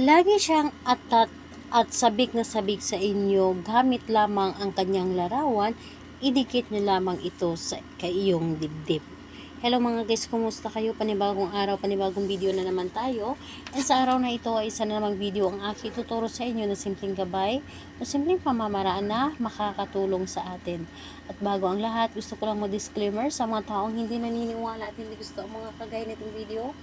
Lagi siyang atat at sabik na sabik sa inyo gamit lamang ang kanyang larawan, idikit niyo lamang ito sa iyong dibdib. Hello mga guys, kumusta kayo? Panibagong araw, panibagong video na naman tayo. And sa araw na ito ay isa na namang video ang aking tuturo sa inyo na simpleng gabay o simpleng pamamaraan na makakatulong sa atin. At bago ang lahat, gusto ko lang mo-disclaimer sa mga taong hindi naniniwala at hindi gusto ang mga kagaya nitong video.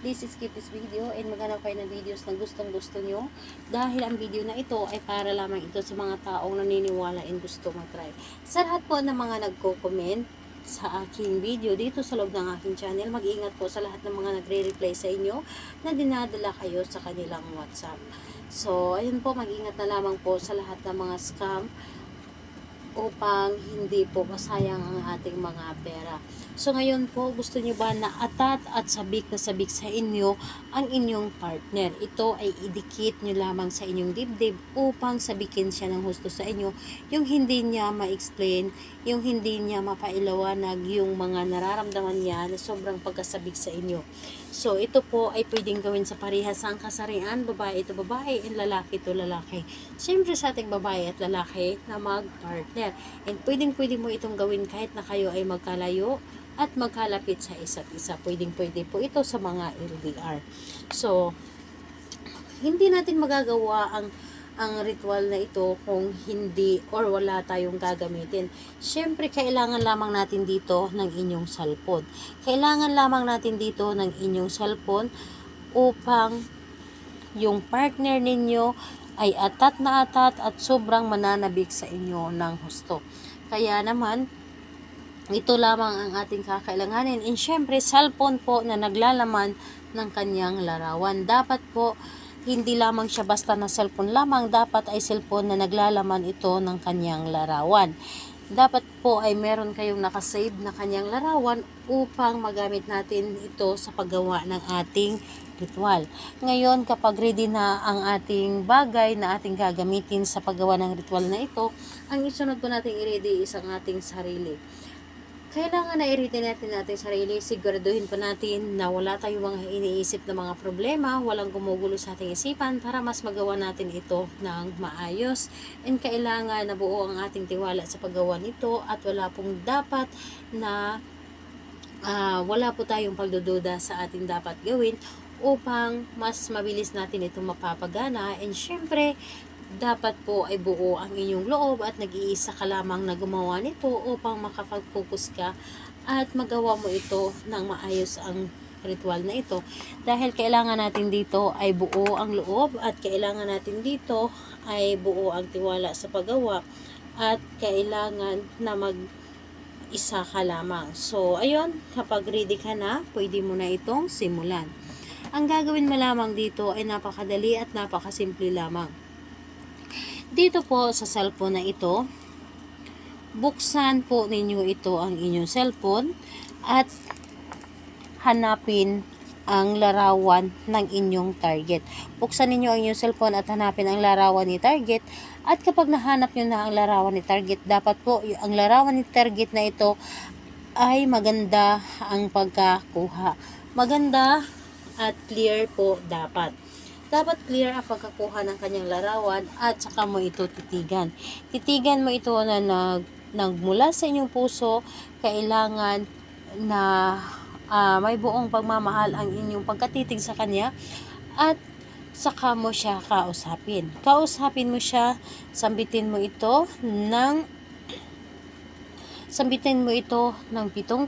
Please skip this video and maghanap kayo ng videos na gustong gusto nyo dahil ang video na ito ay para lamang ito sa mga taong naniniwala and gusto mag-try. Sa lahat po ng mga nagko-comment sa aking video dito sa loob ng aking channel, mag-iingat po sa lahat ng mga nagre-reply sa inyo na dinadala kayo sa kanilang WhatsApp. So, ayun po, mag-iingat na lamang po sa lahat ng mga scam upang hindi po masayang ang ating mga pera. So ngayon po, gusto niyo ba na atat at sabik na sabik sa inyo ang inyong partner? Ito ay idikit niyo lamang sa inyong dibdib upang sabikin siya ng husto sa inyo, yung hindi niya ma-explain, yung hindi niya mapailawanag yung mga nararamdaman niya na sobrang pagkasabik sa inyo. So ito po ay pwedeng gawin sa parehasang kasarian, babae ito babae and lalaki ito lalaki. Siyempre sa ating babae at lalaki na mag-partner. And pwedeng mo itong gawin kahit na kayo ay magkalayo at magkalapit sa isa't isa. Pwede po ito sa mga LDR. So, hindi natin magagawa ang ritual na ito kung hindi or wala tayong gagamitin. Siyempre, kailangan lamang natin dito ng inyong cellphone. Kailangan lamang natin dito ng inyong cellphone upang yung partner ninyo ay atat na atat at sobrang mananabik sa inyo ng husto. Kaya naman, ito lamang ang ating kakailanganin. And syempre, cellphone po na naglalaman ng kanyang larawan. Dapat po, hindi lamang siya basta na cellphone lamang. Dapat ay cellphone na naglalaman ito ng kanyang larawan. Dapat po ay meron kayong nakasave na kanyang larawan upang magamit natin ito sa paggawa ng ating ritual. Ngayon, kapag ready na ang ating bagay na ating gagamitin sa paggawa ng ritual na ito, ang isunod po natin i-ready is ang ating sarili. Kailangan na i-ready natin sarili, siguraduhin pa natin na wala tayong mga iniisip na mga problema, walang gumugulo sa ating isipan para mas magawa natin ito ng maayos. And kailangan na buo ang ating tiwala sa paggawa nito at wala pong dapat na wala po tayong pagdududa sa ating dapat gawin upang mas mabilis natin ito mapapagana. And syempre, dapat po ay buo ang inyong loob at nag-iisa ka lamang na gumawa nito upang makapag-focus ka at magawa mo ito ng maayos ang ritual na ito. Dahil kailangan natin dito ay buo ang loob at kailangan natin dito ay buo ang tiwala sa paggawa at kailangan na mag-isa ka lamang. So, ayun, kapag ready ka na, pwede mo na itong simulan. Ang gagawin mo lamang dito ay napakadali at napakasimple lamang. Dito po sa cellphone na ito, buksan po ninyo ito ang inyong cellphone at hanapin ang larawan ng inyong target. Buksan ninyo ang inyong cellphone at hanapin ang larawan ni target. At kapag nahanap nyo na ang larawan ni target, dapat po ang larawan ni target na ito ay maganda ang pagkakuha. Maganda at clear po dapat. Dapat clear ang pagkakuha ng kanyang larawan at saka mo ito titigan. Titigan mo ito na nagmula sa inyong puso. Kailangan na may buong pagmamahal ang inyong pagkatitig sa kanya at saka mo siya kausapin. Kausapin mo siya, sambitin mo ito ng 7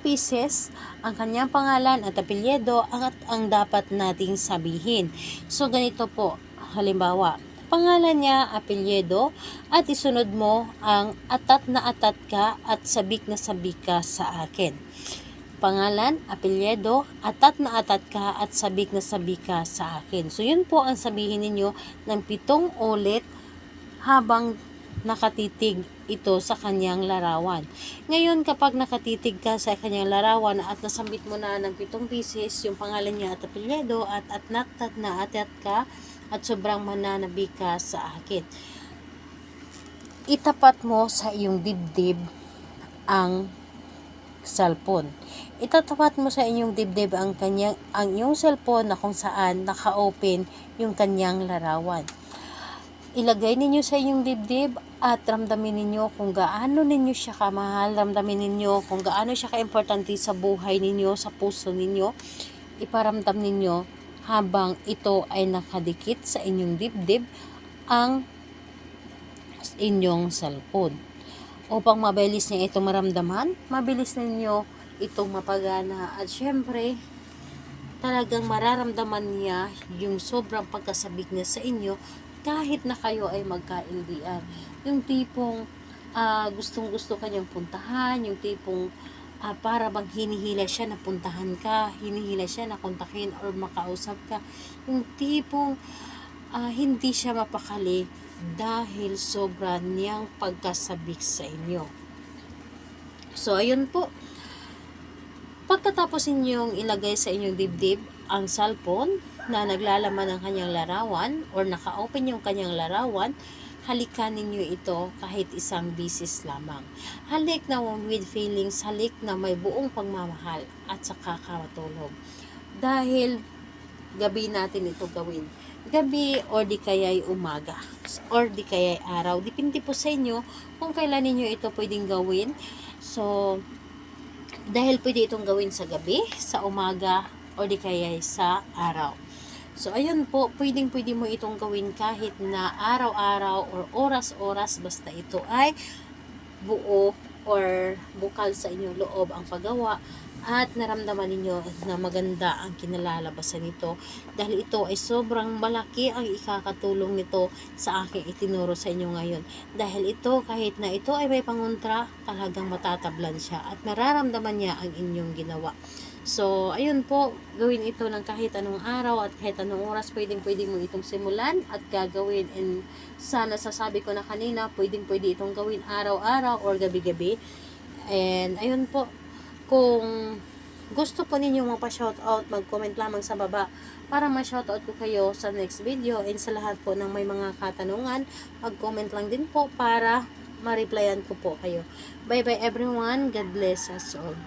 pieces, ang kanyang pangalan at apelyido at ang dapat nating sabihin. So, ganito po. Halimbawa, pangalan niya, apelyido, at isunod mo ang atat na atat ka at sabik na sabik ka sa akin. Pangalan, apelyido, atat na atat ka at sabik na sabik ka sa akin. So, yun po ang sabihin ninyo ng 7 ulit habang nakatitig ito sa kanyang larawan. Ngayon, kapag nakatitig ka sa kanyang larawan at nasambit mo na ng 7 pieces, yung pangalan niya at apelyido at atnatat na atat ka at sobrang mananabik ka sa akin, itapat mo sa iyong dibdib ang cellphone. Itatapat mo sa inyong dibdib ang iyong cellphone na kung saan naka-open yung kanyang larawan. Ilagay ninyo sa inyong dibdib at ramdamin ninyo kung gaano ninyo siya kamahal, ramdamin ninyo kung gaano siya kaimportante sa buhay ninyo, sa puso ninyo. Iparamdam ninyo habang ito ay nakadikit sa inyong dibdib ang inyong cellphone. Upang mabilis niya itong maramdaman, mabilis ninyo itong mapagana at syempre talagang mararamdaman niya yung sobrang pagkasabik niya sa inyo kahit na kayo ay magka-LDR. Yung tipong gustong gusto kanyang puntahan, yung tipong para bang hinihila siya na puntahan ka, hinihila siya na kontakin or makausap ka. Yung tipong hindi siya mapakali dahil sobra niyang pagkasabik sa inyo. So, ayun po. Pagkatapos inyong ilagay sa inyong dibdib ang cellphone na naglalaman ng kanyang larawan or naka-open yung kanyang larawan, halikan ninyo ito kahit isang bisis lamang. Halik na with feelings, halik na may buong pagmamahal at saka kamatulog. Dahil gabi natin ito gawin. Gabi or di kaya'y umaga or di kaya'y araw. Depende po sa inyo kung kailan ninyo ito pwedeng gawin. So, dahil pwede itong gawin sa gabi, sa umaga, o di kaya sa araw. So, ayun po, pwede mo itong gawin kahit na araw-araw or oras-oras, basta ito ay buo or bukal sa inyong loob ang paggawa at naramdaman ninyo na maganda ang kinalalabasan nito dahil ito ay sobrang malaki ang ikakatulong nito sa aking itinuro sa inyo ngayon. Dahil ito, kahit na ito ay may pangontra, talagang matatablan siya at nararamdaman niya ang inyong ginawa. So, ayun po, gawin ito ng kahit anong araw at kahit anong oras, pwede mo itong simulan at gagawin. And sana sasabi ko na kanina, pwede itong gawin araw-araw or gabi-gabi. And ayun po, kung gusto po ninyo magpa-shoutout, mag-comment lamang sa baba para ma-shoutout ko kayo sa next video. And sa lahat po ng may mga katanungan, mag-comment lang din po para ma-replyan ko po kayo. Bye-bye everyone. God bless us all.